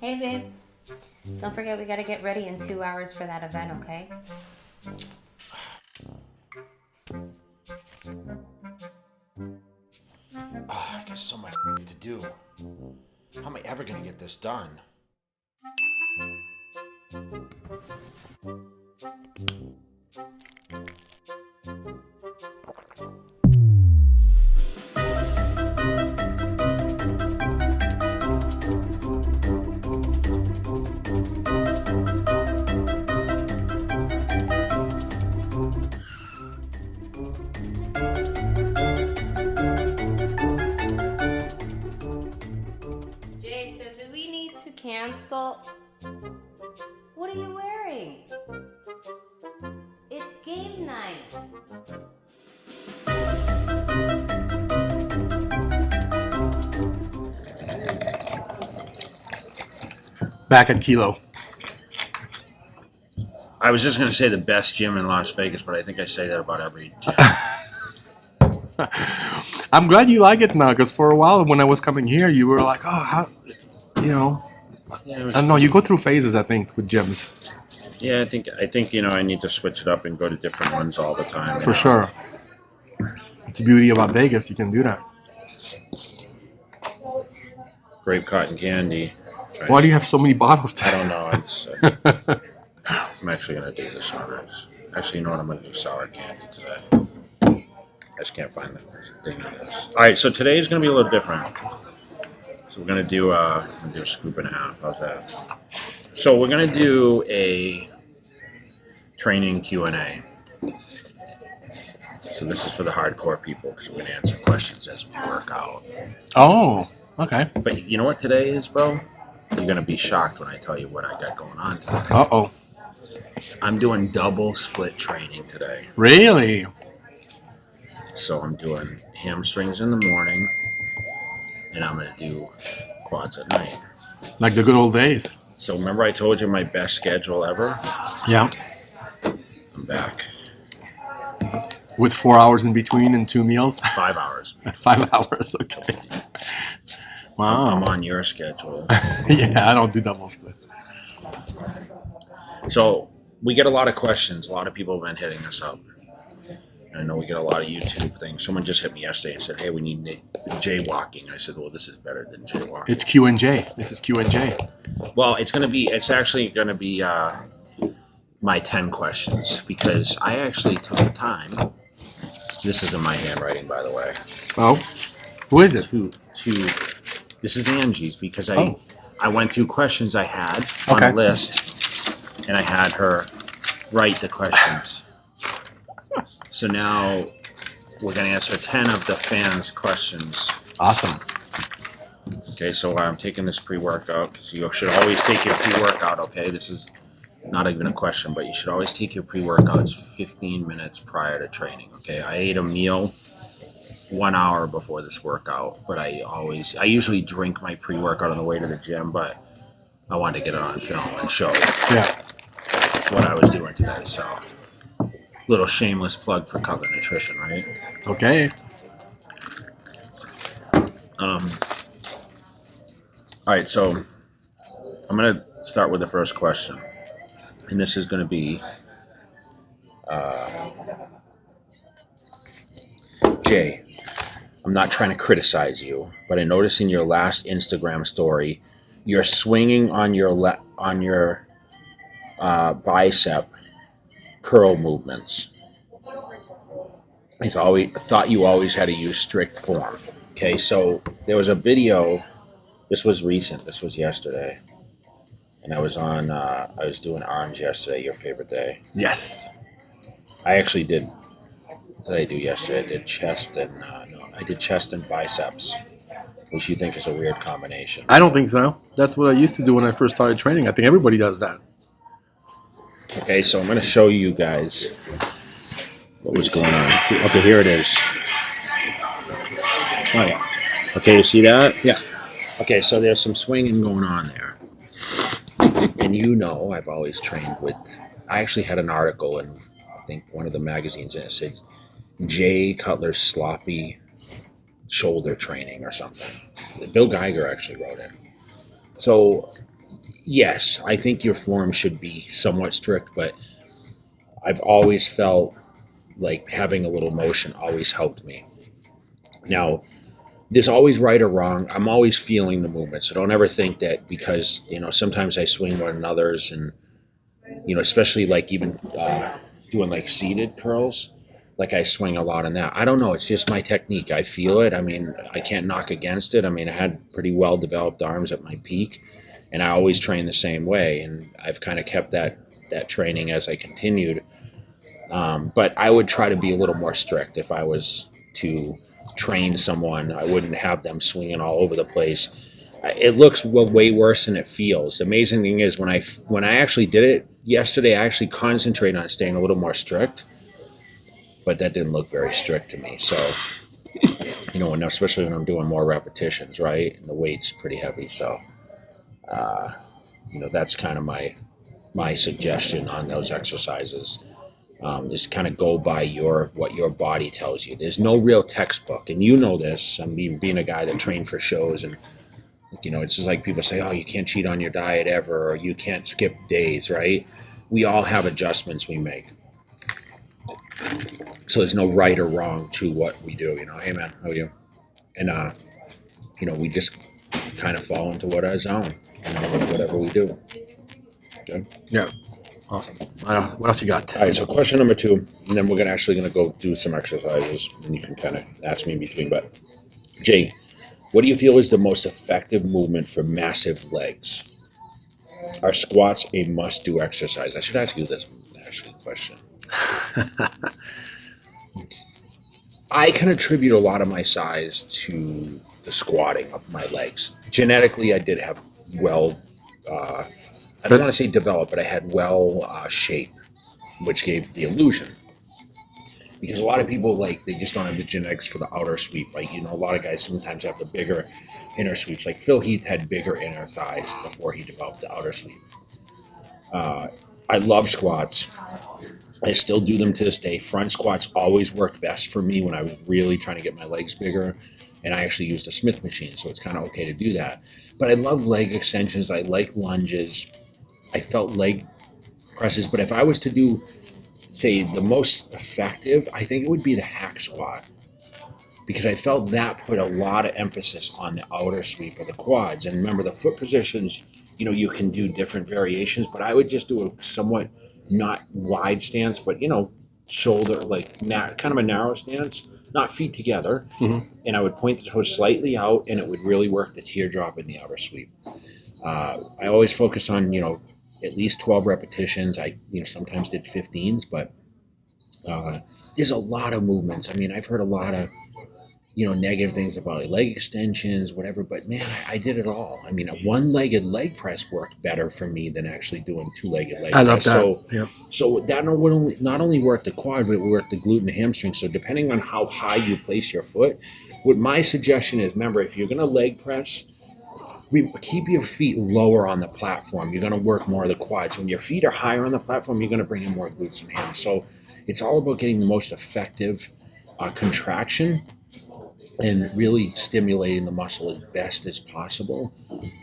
Hey, babe. Don't forget we gotta get ready in 2 hours for that event, okay? I got so much to do. How am I ever gonna get this done? Jay, so do we need to cancel? What are you wearing? It's game night. Back at Kilo. I was just gonna say the best gym in Las Vegas, but I think I say that about every gym. I'm glad you like it now, because for a while when I was coming here, you were like, oh, how, you know, Yeah, I don't know. You go through phases, I think, with gyms. yeah, I think I need to switch it up and go to different ones all the time. For sure. It's the beauty about Vegas. You can do that. Grape cotton candy. Why do you have so many bottles? I don't know. I'm actually gonna do this one. Actually, you know what? I'm gonna do sour candy today. I just can't find the thing in this. All right, so today is gonna be a little different. So we're gonna do a scoop and a half. How's that? So we're gonna do a training Q&A. So this is for the hardcore people because we're gonna answer questions as we work out. Oh, okay. But you know what today is, bro? You're gonna be shocked when I tell you what I got going on today. Uh-oh. I'm doing double split training today. Really? So I'm doing hamstrings in the morning, and I'm gonna do quads at night. Like the good old days. So remember I told you my best schedule ever? Yeah. I'm back. With 4 hours in between and 2 meals? 5 hours. 5 hours, okay. Wow. I'm on your schedule. Yeah, I don't do double split. So we get a lot of questions. A lot of people have been hitting us up. And I know we get a lot of YouTube things. Someone just hit me yesterday and said, hey, we need jaywalking. I said, well, this is better than jaywalking. It's Q and J. This is Q and J. Well, it's actually going to be my 10 questions because I actually took the time. This is in my handwriting, by the way. Oh, who is it? This is Angie's because I went through questions I had on a list and I had her write the questions. So now we're going to answer 10 of the fans' questions. Awesome. Okay, so I'm taking this pre-workout because you should always take your pre-workout, okay? This is not even a question, but you should always take your pre-workouts 15 minutes prior to training, okay? I ate a meal 1 hour before this workout, but I usually drink my pre-workout on the way to the gym, but I wanted to get it on film and show what I was doing today, so little shameless plug for Cutler Nutrition, right? It's okay. All right, so I'm going to start with the first question. And this is going to be, Jay, I'm not trying to criticize you, but I noticed in your last Instagram story, you're swinging on your bicep curl movements. I thought you always had to use strict form. Okay, so there was a video. This was recent. This was yesterday, and I was doing arms yesterday. Your favorite day. Yes. I actually did. What did I do yesterday? I did chest and I did chest and biceps, which you think is a weird combination. I don't think so. That's what I used to do when I first started training. I think everybody does that. Okay, so I'm going to show you guys what was going on. Okay, here it is. Okay, you see that? Yeah. Okay, so there's some swinging going on there. And you know I've always trained with... I actually had an article in, I think, one of the magazines, and it said, Jay Cutler's sloppy shoulder training or something. Bill Geiger actually wrote it. So, yes, I think your form should be somewhat strict, but I've always felt like having a little motion always helped me. Now, there's always right or wrong. I'm always feeling the movement, so don't ever think that because sometimes I swing more than others, and especially like even doing like seated curls, like I swing a lot on that. I don't know. It's just my technique. I feel it. I mean, I can't knock against it. I mean, I had pretty well developed arms at my peak, and I always trained the same way, and I've kind of kept that training as I continued. But I would try to be a little more strict if I was to train someone. I wouldn't have them swinging all over the place. It looks way worse than it feels. The amazing thing is when I actually did it yesterday, I actually concentrated on staying a little more strict, but that didn't look very strict to me. So, and especially when I'm doing more repetitions, right? And the weight's pretty heavy. So, that's kind of my suggestion on those exercises. Is kind of go by what your body tells you. There's no real textbook, and this. I mean, being a guy that trained for shows, and it's just like people say, oh, you can't cheat on your diet ever, or you can't skip days, right? We all have adjustments we make. So there's no right or wrong to what we do. Hey man, how are you? And we just kind of fall into what our zone, whatever we do. Okay. Yeah. Awesome. What else you got? All right, so question number 2, and then we're actually going to go do some exercises, and you can kind of ask me in between. But, Jay, what do you feel is the most effective movement for massive legs? Are squats a must-do exercise? I should ask you this question. I can attribute a lot of my size to the squatting of my legs. Genetically, I did have I don't want to say developed, but I had shape, which gave the illusion. Because a lot of people, they just don't have the genetics for the outer sweep. A lot of guys sometimes have the bigger inner sweeps. Like Phil Heath had bigger inner thighs before he developed the outer sweep. I love squats. I still do them to this day. Front squats always worked best for me when I was really trying to get my legs bigger. And I actually used a Smith machine, so it's kind of okay to do that. But I love leg extensions. I like lunges. I felt leg presses. But if I was to do, say, the most effective, I think it would be the hack squat. Because I felt that put a lot of emphasis on the outer sweep of the quads. And remember, the foot positions, you can do different variations. But I would just do a somewhat not wide stance, but, shoulder, kind of a narrow stance, not feet together. Mm-hmm. And I would point the toes slightly out, and it would really work the teardrop in the outer sweep. I always focus on, at least 12 repetitions. I, sometimes did 15s, but there's a lot of movements. I mean, I've heard a lot of, negative things about leg extensions, whatever, but man, I did it all. I mean, a one-legged leg press worked better for me than actually doing two-legged leg press. I love that. So that not only worked the quad, but it worked the glute and the hamstring. So depending on how high you place your foot, what my suggestion is, remember, if you're going to leg press, keep your feet lower on the platform. You're going to work more of the quads. When your feet are higher on the platform, you're going to bring in more glutes and hams. So it's all about getting the most effective contraction and really stimulating the muscle as best as possible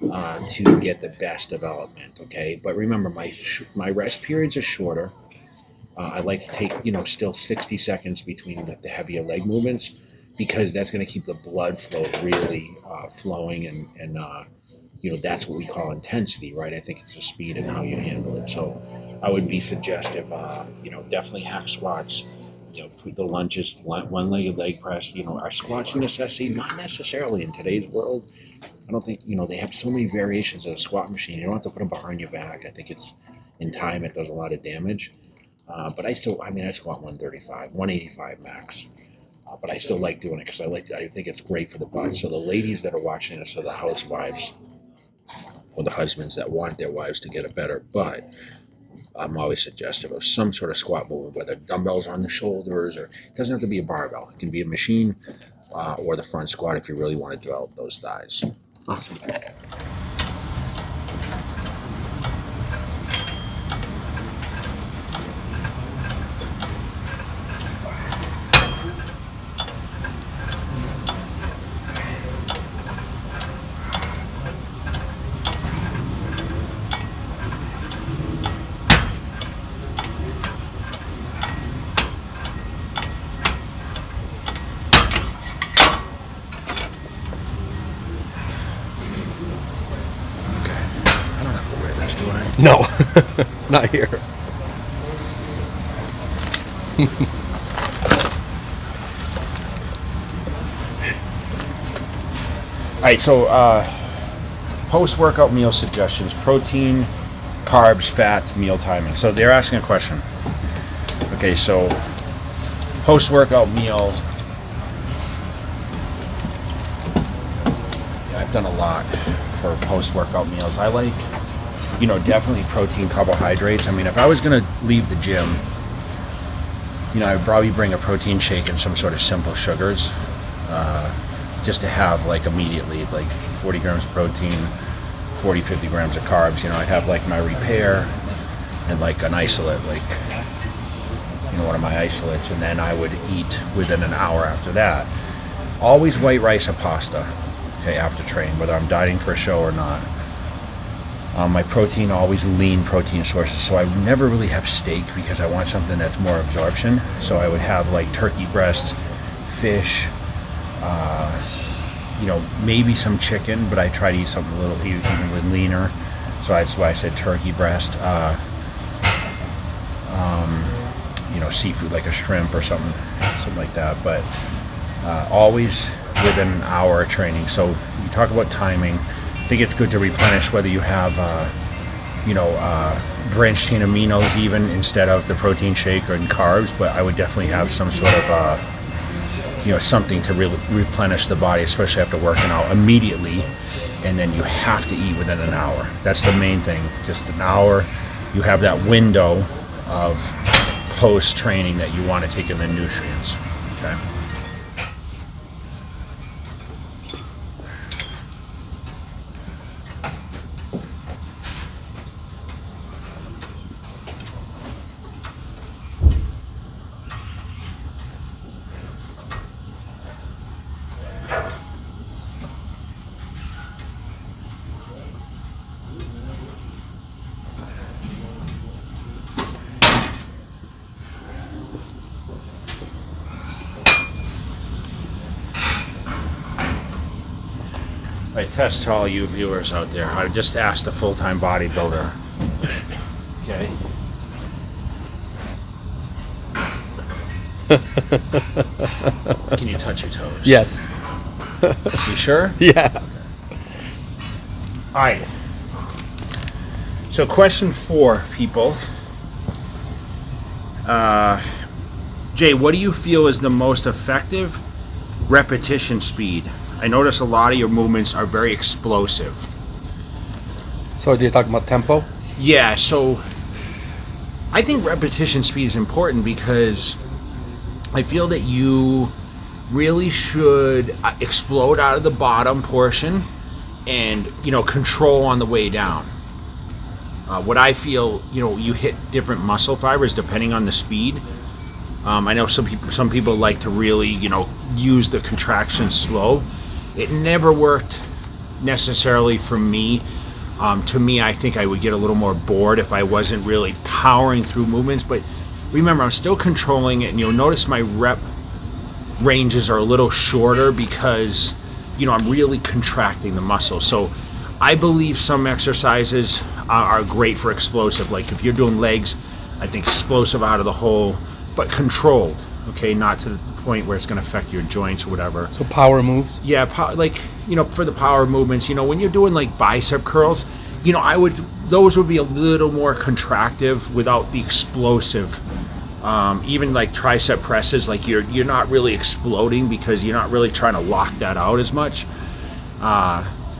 to get the best development, okay? But remember, my rest periods are shorter. I like to take, still 60 seconds between the heavier leg movements, because that's going to keep the blood flow really flowing, and that's what we call intensity, right? I think it's the speed and how you handle it. So I would be suggestive, definitely hack squats, the lunges, one-legged leg press. Are squats a necessity? Not necessarily in today's world. I don't think, they have so many variations of a squat machine. You don't have to put a bar on your back. I think it's, in time, it does a lot of damage. But I squat 135, 185 max. But I still like doing it because I think it's great for the butt. So the ladies that are watching this are the housewives or the husbands that want their wives to get a better butt. I'm always suggestive of some sort of squat movement, whether dumbbells on the shoulders, or it doesn't have to be a barbell. It can be a machine or the front squat if you really want to develop those thighs. Awesome. No, not here. All right, so post-workout meal suggestions: protein, carbs, fats, meal timing. So they're asking a question. Okay, so post-workout meal. Yeah, I've done a lot for post-workout meals. I like, definitely protein, carbohydrates. I mean, if I was gonna leave the gym, I'd probably bring a protein shake and some sort of simple sugars. Just to have like immediately, like 40 grams of protein, 40, 50 grams of carbs. I'd have like my repair and like an isolate, like, one of my isolates, and then I would eat within an hour after that. Always white rice or pasta, okay, after training, whether I'm dieting for a show or not. My protein, always lean protein sources, so I would never really have steak because I want something that's more absorption. So I would have like turkey breast, fish, maybe some chicken, but I try to eat something a little even leaner. So that's why I said turkey breast. Seafood like a shrimp or something like that. But always within an hour of training. So you talk about timing. I think it's good to replenish whether you have, branched chain aminos even instead of the protein shake or carbs. But I would definitely have some sort of something to really replenish the body, especially after working out immediately. And then you have to eat within an hour. That's the main thing. Just an hour. You have that window of post-training that you want to take in the nutrients. Okay. I test to all you viewers out there. I just asked a full-time bodybuilder. Okay. Can you touch your toes? Yes. You sure? Yeah. All right. So question 4, people. Jay, what do you feel is the most effective repetition speed? I notice a lot of your movements are very explosive. So you're talking about tempo? Yeah, so I think repetition speed is important because I feel that you really should explode out of the bottom portion and, control on the way down. What I feel, you hit different muscle fibers depending on the speed. I know some people like to really, use the contraction slow. It never worked necessarily for me. To me, I think I would get a little more bored if I wasn't really powering through movements. But remember, I'm still controlling it, and you'll notice my rep ranges are a little shorter because, I'm really contracting the muscle. So I believe some exercises are great for explosive. Like if you're doing legs, I think explosive out of the hole, but controlled. Okay, not to the point where it's going to affect your joints or whatever. So power moves? Yeah, for the power movements, when you're doing like bicep curls, those would be a little more contractive without the explosive. Even like tricep presses, like you're not really exploding because you're not really trying to lock that out as much.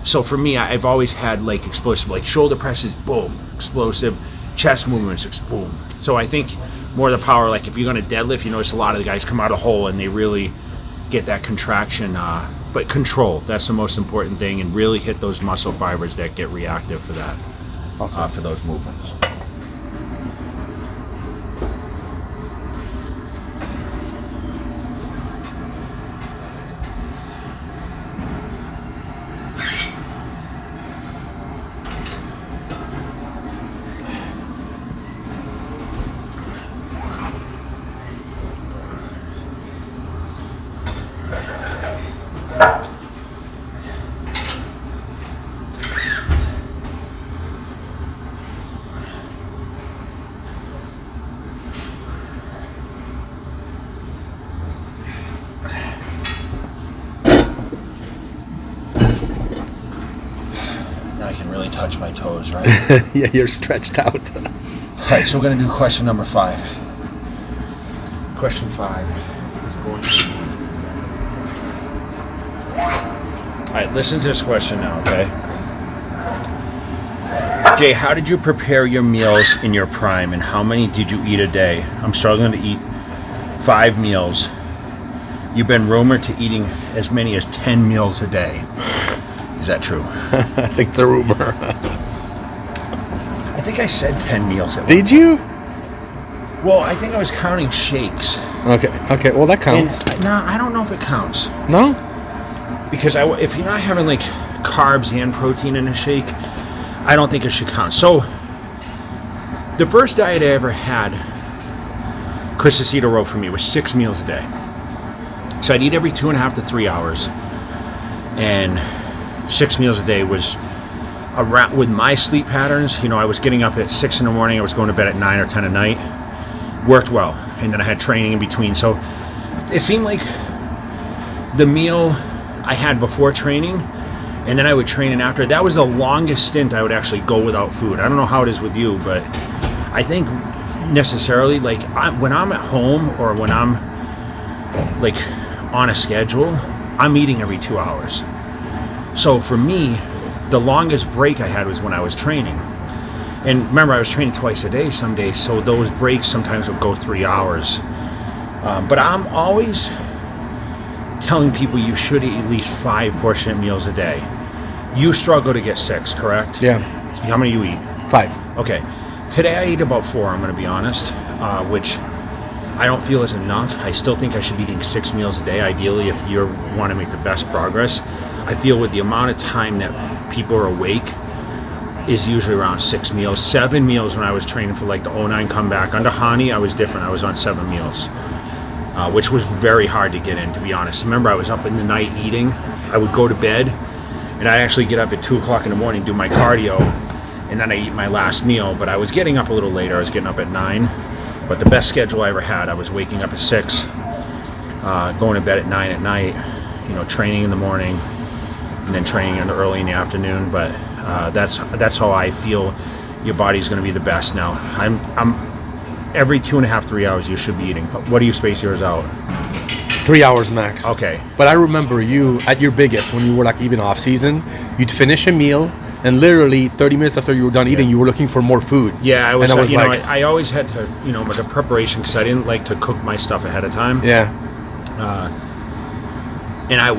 So for me, I've always had like explosive, like shoulder presses, boom, explosive, chest movements, boom. So I think more the power, like if you're going to deadlift, you notice a lot of the guys come out of the hole and they really get that contraction, but control, that's the most important thing, and really hit those muscle fibers that get reactive for that, awesome. For those movements. I can really touch my toes, right? Yeah, you're stretched out. All right, so we're going to do question number 5. Question 5 is going to be... All right, listen to this question now, okay? Jay, how did you prepare your meals in your prime, and how many did you eat a day? I'm struggling to eat 5 meals. You've been rumored to eating as many as 10 meals a day. Is that true? I think it's a rumor. I think I said 10 meals at Did you? Well, I think I was counting shakes. Okay, well that counts. No, I don't know if it counts. No? Because if you're not having like carbs and protein in a shake, I don't think it should count. So, the first diet I ever had, Chris Aceto wrote for me, was 6 meals a day. So I'd eat every 2.5 to 3 hours. And 6 meals a day was around, with my sleep patterns, I was getting up at 6 in the morning, I was going to bed at 9 or 10 at night. Worked well. And then I had training in between. So it seemed like the meal I had before training, and then I would train in after, that was the longest stint I would actually go without food. I don't know how it is with you, but I think necessarily, like, when I'm at home or when I'm like on a schedule, I'm eating every 2 hours. So for me, the longest break I had was when I was training. And remember, I was training twice a day some days, so those breaks sometimes would go 3 hours. But I'm always telling people you should eat at least 5 portionate meals a day. You struggle to get 6, correct? Yeah. How many you eat? 5. Okay. Today I eat about 4, I'm going to be honest, which I don't feel is enough. I still think I should be eating 6 meals a day, ideally, if you want to make the best progress. I feel with the amount of time that people are awake is usually around 6 meals. 7 meals when I was training for like the 09 comeback. Under Hani, I was different. I was on 7 meals, which was very hard to get in, to be honest. Remember, I was up in the night eating. I would go to bed, and I'd actually get up at 2 o'clock in the morning, do my cardio, and then I eat my last meal. But I was getting up a little later. I was getting up at 9. But the best schedule I ever had, I was waking up at 6, going to bed at 9 at night, training in the morning, and then training early in the afternoon. But that's how I feel your body's going to be the best now. I'm every 2.5, 3 hours you should be eating. What do you space yours out? 3 hours max. Okay. But I remember you at your biggest, when you were like even off season, you'd finish a meal, and literally 30 minutes after you were done eating, you were looking for more food. Yeah, I was. I I always had to, with the preparation, because I didn't like to cook my stuff ahead of time. Yeah. And I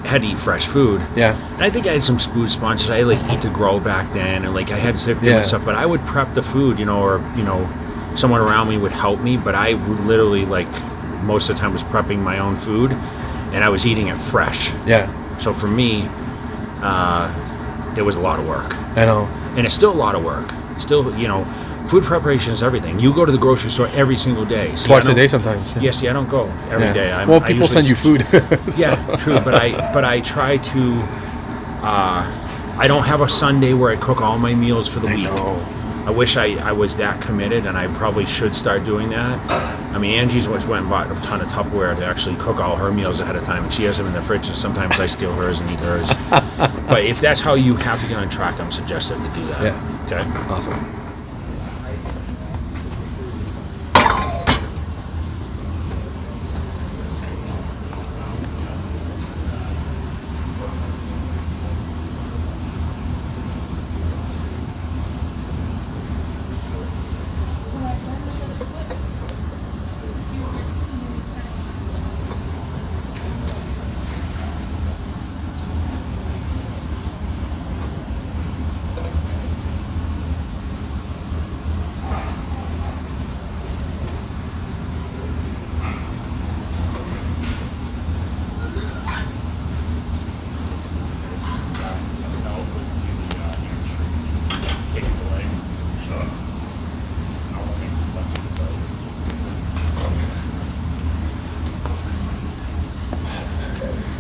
had to eat fresh food. Yeah. And I think I had some food sponsors. I had Eat to Grow back then, and like I had different stuff. But I would prep the food, or someone around me would help me. But I would literally most of the time was prepping my own food, and I was eating it fresh. Yeah. So for me, it was a lot of work. I know. And it's still a lot of work. It's still, food preparation is everything. You go to the grocery store every single day. See, twice a day sometimes. Yeah, see, I don't go every day. People send you food. Yeah, true. But I try to. I don't have a Sunday where I cook all my meals for the week. I wish I was that committed, and I probably should start doing that. I mean, Angie's went and bought a ton of Tupperware to actually cook all her meals ahead of time, and she has them in the fridge, and sometimes I steal hers and eat hers. But if that's how you have to get on track, I'm suggestive to do that. Yeah. Okay? Awesome.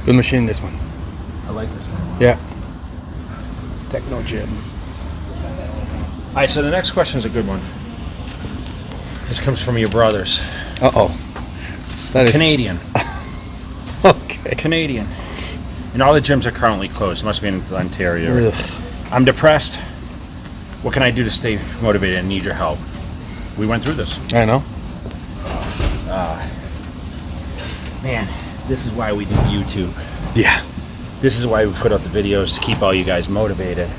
Good machine, this one. I like this one. Yeah. Techno Gym. All right, so the next question is a good one. This comes from your brothers. Uh-oh. That is... Canadian. Okay. Canadian. And all the gyms are currently closed. It must be in Ontario. Ugh. I'm depressed. What can I do to stay motivated? I need your help. We went through this. I know. Man, this is why we do YouTube. Yeah. This is why we put out the videos, to keep all you guys motivated.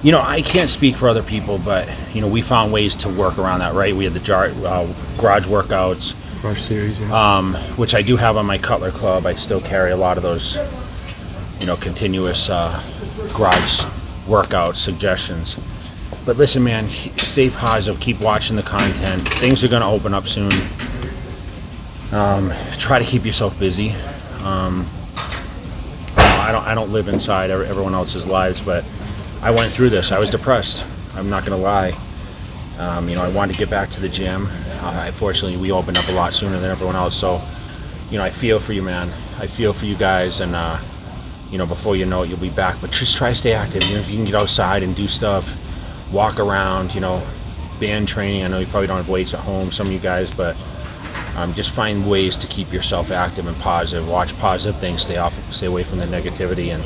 You know, I can't speak for other people, but, you know, we found ways to work around that, right? We had the garage workouts. Garage series, yeah. Which I do have on my Cutler club. I still carry a lot of those, you know, continuous garage workout suggestions. But listen, man, stay positive. Keep watching the content. Things are going to open up soon. Try to keep yourself busy. I don't live inside everyone else's lives, but I went through this. I was depressed. I'm not going to lie. You know, I wanted to get back to the gym. Unfortunately, we opened up a lot sooner than everyone else. So, you know, I feel for you, man. I feel for you guys. And, you know, before you know it, you'll be back. But just try to stay active. You know, if you can get outside and do stuff, walk around, you know, band training. I know you probably don't have weights at home, some of you guys, but just find ways to keep yourself active and positive. Watch positive things. Stay away from the negativity, and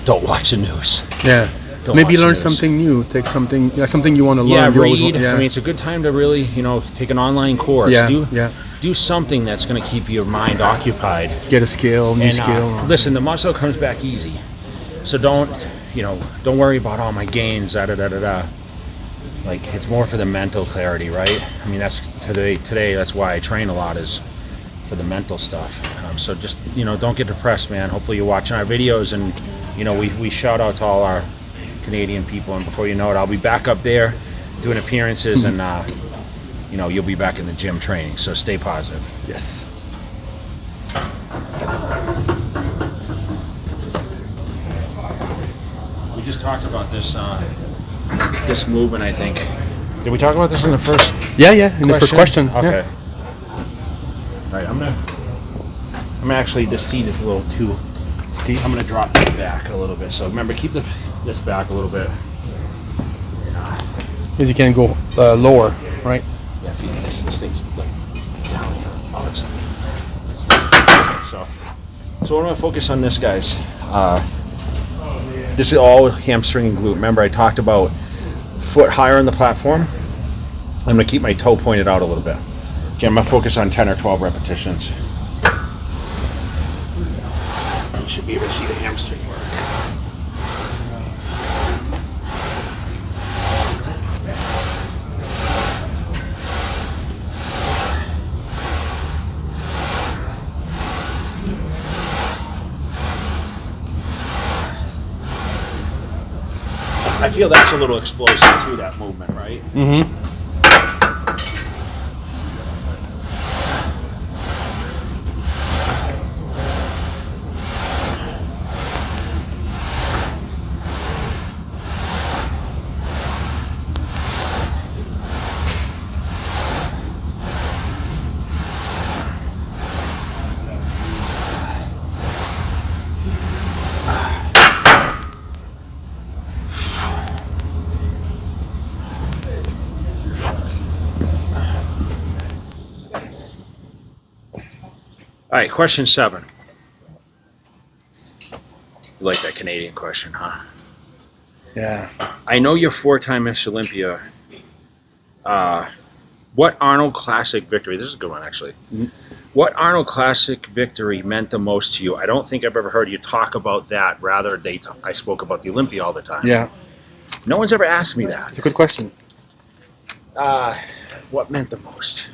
don't watch the news. Yeah. Don't Maybe watch the learn news. something new. Take something, something you want to Yeah, learn. read. I mean, it's a good time to really, you know, take an online course. Yeah, Do something that's going to keep your mind occupied. Get a skill, new And skill. listen, the muscle comes back easy, so don't worry about all my gains. Like, it's more for the mental clarity, right? I mean, that's today. That's why I train a lot, is for the mental stuff. So just, you know, don't get depressed, man. Hopefully you're watching our videos, and, you know, we shout out to all our Canadian people, and before you know it, I'll be back up there doing appearances, and you know, you'll be back in the gym training. So stay positive. Yes. We just talked about this this movement, I think. Did we talk about this in the first? Yeah. In the first question. Okay. Yeah. All right. I'm gonna actually, this seat is a little too steep. I'm gonna drop this back a little bit. So remember, keep this back a little bit. Because you can go lower, right? Yeah, if you this thing's like down here. Oh, it's so we're gonna focus on this, guys. This is all hamstring and glute. Remember, I talked about foot higher on the platform. I'm gonna keep my toe pointed out a little bit. Okay, I'm gonna focus on 10 or 12 repetitions. You should be able to see the hamstring work. I feel that's a little explosive too, that movement, right? Mm-hmm. All right, question 7. You like that Canadian question, huh? Yeah. I know you're 4-time Miss Olympia. What Arnold Classic victory, this is a good one actually. What Arnold Classic victory meant the most to you? I don't think I've ever heard you talk about that. Rather, I spoke about the Olympia all the time. Yeah. No one's ever asked me that. It's a good question. What meant the most?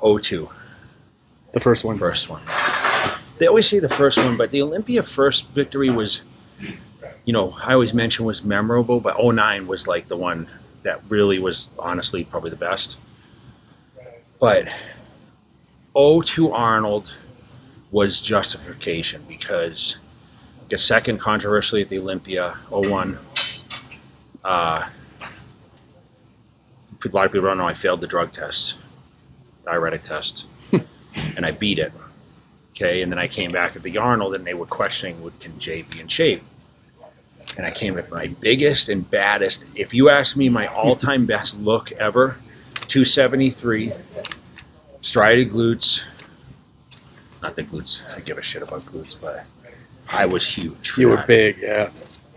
O2. The first one. First one. They always say the first one, but the Olympia first victory was, you know, I always mention was memorable, but 09 was like the one that really was honestly probably the best. But 02 Arnold was justification because I guess second controversially at the Olympia, 01. A lot of people don't know I failed the drug test, diuretic test. And I beat it, okay? And then I came back at the Arnold, and they were questioning, can Jay be in shape? And I came at my biggest and baddest. If you ask me my all-time best look ever, 273, striated glutes. Not that glutes, I give a shit about glutes, but I was huge. For You were that. big, yeah.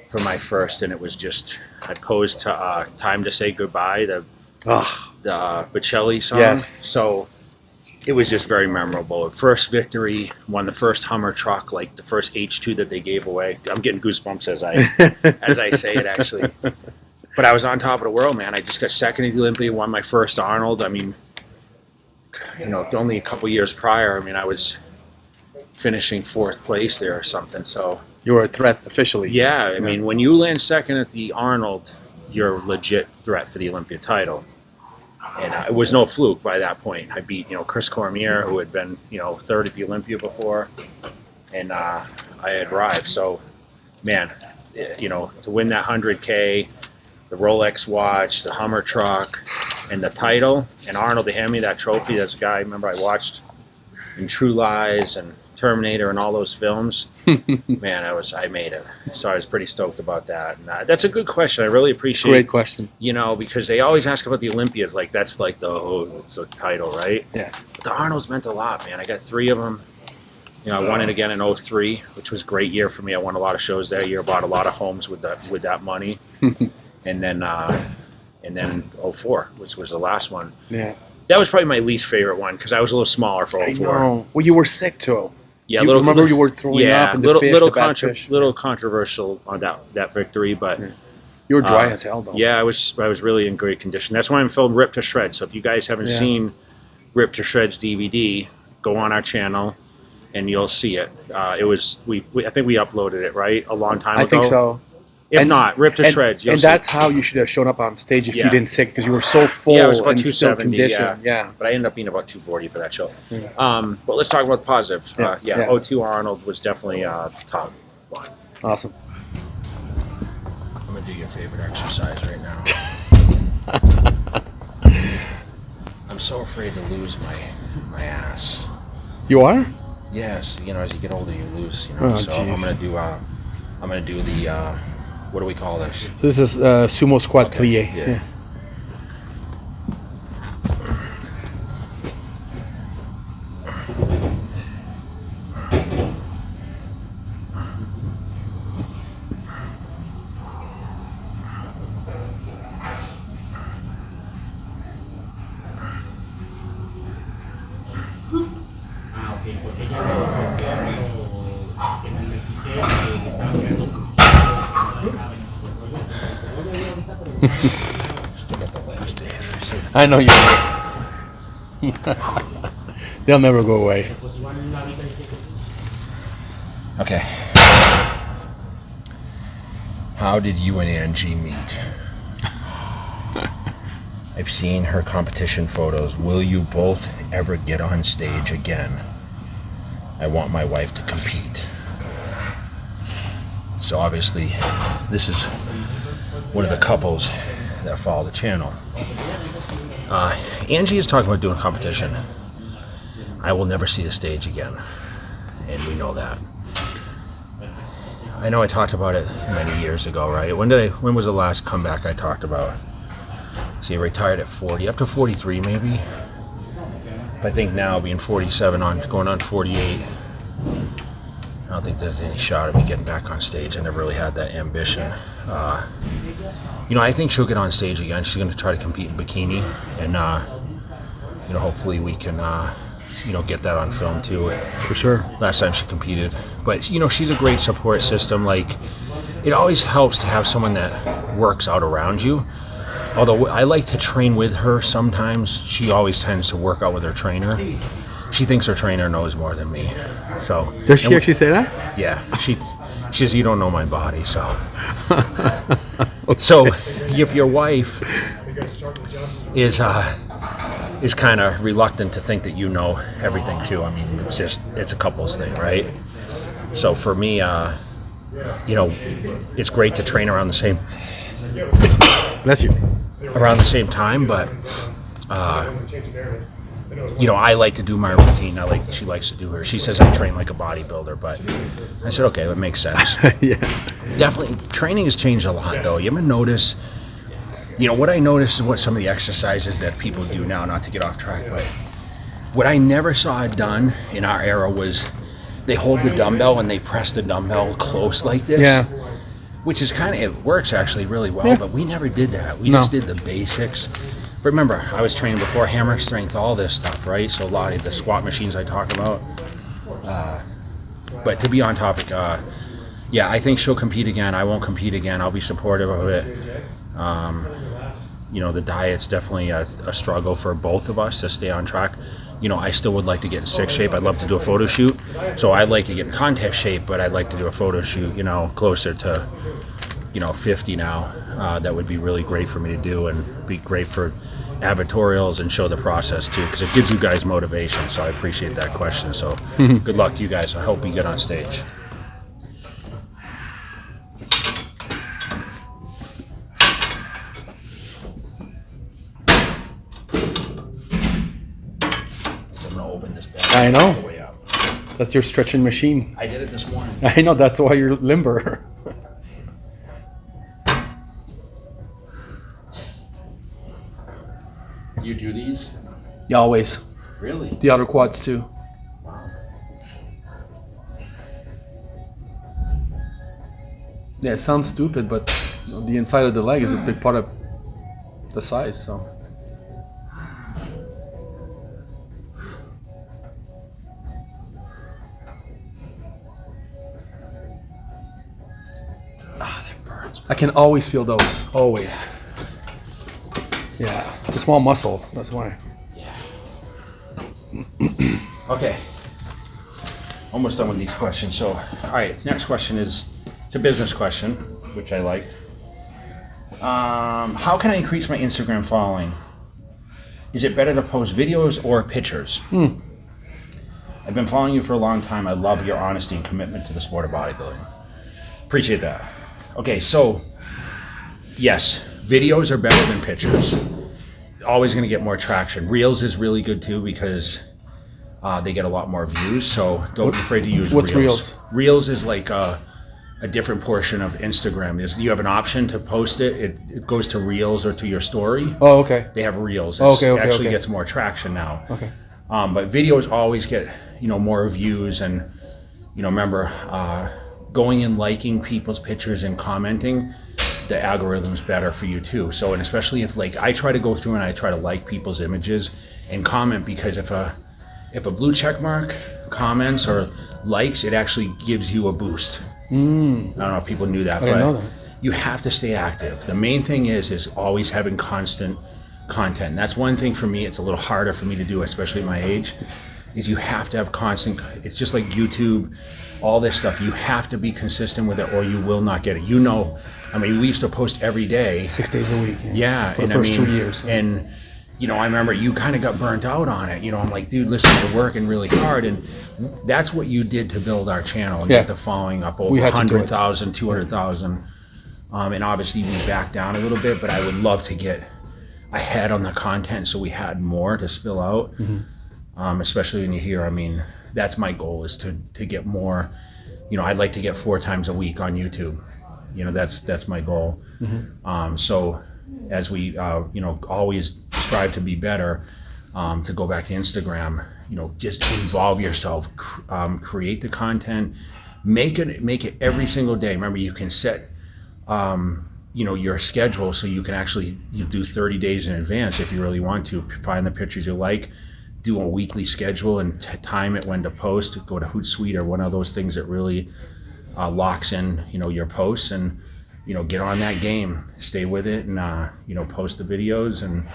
For my first, and it was just I posed to "Time to Say Goodbye," the Bocelli song. Yes. So it was just very memorable. First victory, won the first Hummer truck, like the first H2 that they gave away. I'm getting goosebumps as I say it, actually. But I was on top of the world, man. I just got second at the Olympia, won my first Arnold. I mean, only a couple years prior, I mean, I was finishing 4th place there or something. So You were a threat officially. yeah, I mean, when you land second at the Arnold, you're a legit threat for the Olympia title. And it was no fluke by that point. I beat, Chris Cormier, who had been, 3rd at the Olympia before, and I had arrived. So, man, to win that 100K, the Rolex watch, the Hummer truck, and the title, and Arnold to hand me that trophy. That's a guy I remember I watched in True Lies and Terminator and all those films. Man, I made it. So I was pretty stoked about that. And that's a good question. I really appreciate. Great question. Because they always ask about the Olympias. Like that's like it's a title, right? Yeah. But the Arnolds meant a lot, man. I got 3 of them. I won it again in 03, which was a great year for me. I won a lot of shows that year. Bought a lot of homes with that money. and then 04, which was the last one. Yeah. That was probably my least favorite one because I was a little smaller for 04. I know. Well, you were sick too. Yeah, remember you were throwing up and little controversial on that victory, but you were dry as hell though. Yeah, I was really in great condition. That's why I'm filmed Ripped to Shreds. So if you guys haven't seen Ripped to Shreds DVD, go on our channel and you'll see it. I think we uploaded it a long time ago. I think so. If not, Ripped to Shreds. And that's how you should have shown up on stage if you didn't sick because you were so full I was about and still 270, conditioned. Yeah. But I ended up being about 240 for that show. Yeah. But let's talk about the positive. 02 Arnold was definitely top. Awesome. I'm going to do your favorite exercise right now. I'm so afraid to lose my ass. You are? Yes. As you get older, you lose. Oh, so geez. I'm going to do the... what do we call this? So this is sumo squat plie. Yeah. I know you. They'll never go away. Okay. How did you and Angie meet? I've seen her competition photos. Will you both ever get on stage again? I want my wife to compete. So obviously, this is one of the couples that follow the channel. Angie is talking about doing competition. I will never see the stage again, and we know that. I know I talked about it many years ago, right? When was the last comeback I talked about? See, I retired at 40, up to 43 maybe. But I think now, being 47 going on 48, I don't think there's any shot of me getting back on stage. I never really had that ambition. I think she'll get on stage again. She's going to try to compete in bikini, and hopefully we can, get that on film too. For sure. Last time she competed, but she's a great support system. Like, it always helps to have someone that works out around you. Although I like to train with her sometimes, she always tends to work out with her trainer. She thinks her trainer knows more than me. So does she actually say that? Yeah, she says, you don't know my body. So so if your wife is kind of reluctant to think that you know everything too, I mean, it's a couples thing, right? So for me, it's great to train around the same. Bless you. Around the same time, but I like to do my routine. She likes to do her. She says I train like a bodybuilder, but I said, okay, that makes sense. Yeah. Definitely, training has changed a lot, though. You ever notice? What I noticed is what some of the exercises that people do now. Not to get off track, but what I never saw it done in our era was they hold the dumbbell and they press the dumbbell close like this. Yeah. Which is kind of, it works actually really well, Yeah. but we never did that. We No. just did the basics. But remember, I was training before, hammer strength, all this stuff, right? So a lot of the squat machines I talk about. But to be on topic, yeah, I think she'll compete again. I won't compete again. I'll be supportive of it. You know, the diet's definitely a struggle for both of us to stay on track. You know, I still would like to get in sick shape. I'd love to do a photo shoot. So I'd like to get in contest shape, but I'd like to do a photo shoot, you know, closer to, you know, 50 now. That would be really great for me to do and be great for advertorials and show the process too, because it gives you guys motivation. So I appreciate that question. So good luck to you guys. I hope you get on stage. I know. All the way out. That's your stretching machine. I did it this morning. I know, that's why you're limber. You do these? Yeah, always. Really? The outer quads too. Yeah, it sounds stupid, but you know, the inside of the leg is a big part of the size, so. I can always feel those, always. Yeah, it's a small muscle, that's why. Okay. Almost done with these questions. So, all right, next question is, it's a business question, which I liked. How can I increase my Instagram following? Is it better to post videos or pictures? I've been following you for a long time. I love your honesty and commitment to the sport of bodybuilding. Appreciate that. Okay, so yes, videos are better than pictures. Always going to get more traction. Reels is really good too because they get a lot more views. So don't be afraid to use what's Reels. Reels? Reels is like a different portion of Instagram. You have an option to post it. It goes to Reels or to your story. Oh, okay. They have Reels. Okay, It actually okay. gets more traction now. Okay. But videos always get, you know, more views and, you know, remember, going and liking people's pictures and commenting, the algorithm's better for you too. So, and especially if like, I try to go through and I try to like people's images and comment, because if a blue check mark comments or likes, it actually gives you a boost. I don't know if people knew that, I didn't know but that. you have to stay active. The main thing is always having constant content. And that's one thing for me, it's a little harder for me to do, especially at my age, is you have to have constant, it's just like YouTube, all this stuff, you have to be consistent with it or you will not get it. You know, I mean, we used to post every day. 6 days a week. Yeah. For the first 2 years. And, you know, I remember you kind of got burnt out on it. You know, I'm like, dude, listen, you're working really hard. And that's what you did to build our channel and Yeah. get the following up over We had to do it. 100,000, 200,000. And obviously we backed down a little bit, but I would love to get ahead on the content so we had more to spill out. Especially when you hear, I mean, that's my goal, is to get more. You know, I'd like to get 4 times a week on YouTube. You know, that's my goal. So as we, you know, always strive to be better, to go back to Instagram, you know, just involve yourself, create the content, make it every single day. Remember, you can set, you know, your schedule so you can actually, you do 30 days in advance if you really want to. Find the pictures you like, do a weekly schedule and time it when to post. Go to Hootsuite or one of those things that really locks in, you know, your posts, and, you know, get on that game, stay with it, and, you know, post the videos, and,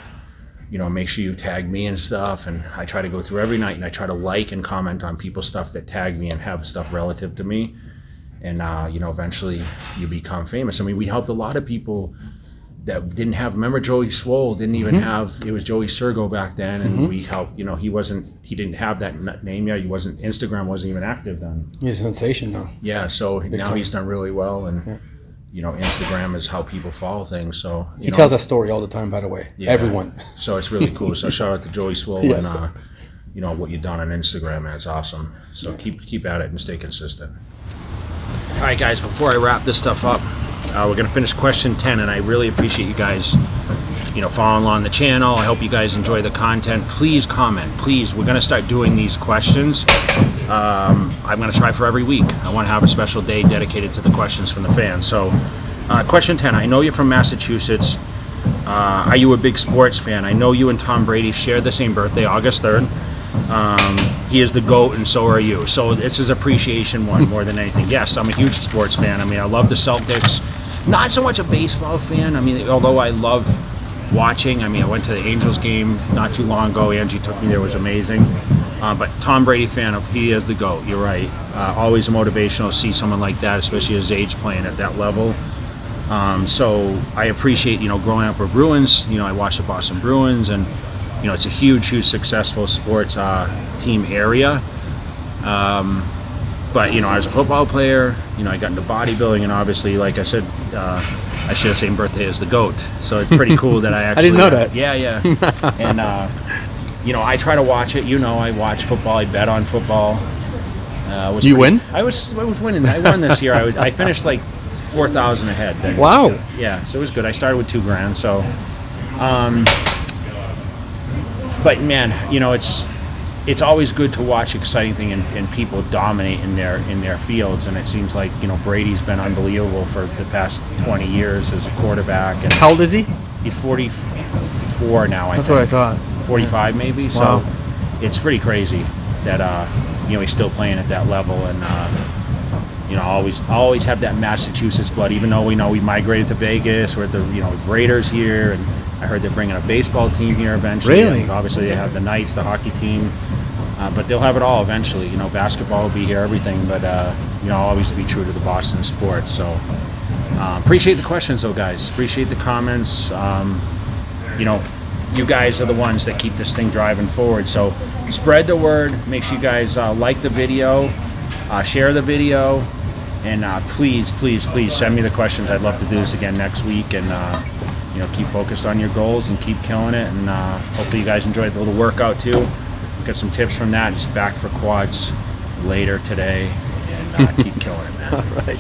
you know, make sure you tag me and stuff. And I try to go through every night and I try to like and comment on people's stuff that tag me and have stuff relative to me. And, you know, eventually you become famous. I mean, we helped a lot of people that didn't have, remember Joey Swole didn't even have, it was Joey Sergo back then, and we helped, you know, he didn't have that name yet. Instagram wasn't even active then. He's a sensation now. Yeah, so now time. he's done really well, and you know, Instagram is how people follow things. So He tells that story all the time, by the way. Yeah. Everyone. So it's really cool. So shout out to Joey Swole and you know, what you've done on Instagram, man, it's awesome. So keep at it and stay consistent. All right, guys, before I wrap this stuff up, We're gonna finish question 10, and I really appreciate you guys, following along the channel. I hope you guys enjoy the content. Please comment, please. We're gonna start doing these questions. I'm gonna try for every week. I want to have a special day dedicated to the questions from the fans. So, question 10. I know you're from Massachusetts. Are you a big sports fan? I know you and Tom Brady share the same birthday, August 3rd. He is the GOAT, and so are you. So this is appreciation one more than anything. Yes, I'm a huge sports fan. I mean, I love the Celtics. Not so much a baseball fan. I mean, although I love watching. I mean, I went to the Angels game not too long ago. Angie took me there. It was amazing. But Tom Brady fan he is the GOAT. You're right. Always motivational to see someone like that, especially his age, playing at that level. So I appreciate, growing up with Bruins. I watched the Boston Bruins, and it's a huge successful sports team area. But I was a football player. I got into bodybuilding, and obviously, like I said, I share the same birthday as the GOAT. So it's pretty cool that I actually. I didn't know that. Yeah. And I try to watch it. I watch football. I bet on football. Win? I was winning. I won this year. I finished like 4,000 ahead. Then. Wow. Yeah, so it was good. I started with $2,000. So, but man, it's always good to watch exciting thing and people dominate in their fields. And it seems like Brady's been unbelievable for the past 20 years as a quarterback. And how old is he? He's 44 now. That's what I thought. 45 maybe. So wow. It's pretty crazy that he's still playing at that level, and always have that Massachusetts blood. Even though we migrated to Vegas, we're at the Raiders here, and I heard they're bringing a baseball team here eventually. Really? And obviously they have the Knights, the hockey team, but they'll have it all eventually. Basketball will be here, everything, but always be true to the Boston sports. So appreciate the questions, though, guys. Appreciate the comments. You guys are the ones that keep this thing driving forward. So spread the word. Make sure you guys like the video, share the video, and please send me the questions. I'd love to do this again next week, and keep focused on your goals and keep killing it. And hopefully you guys enjoyed the little workout too. Got some tips from that. Just back for quads later today, and keep killing it, man. All right.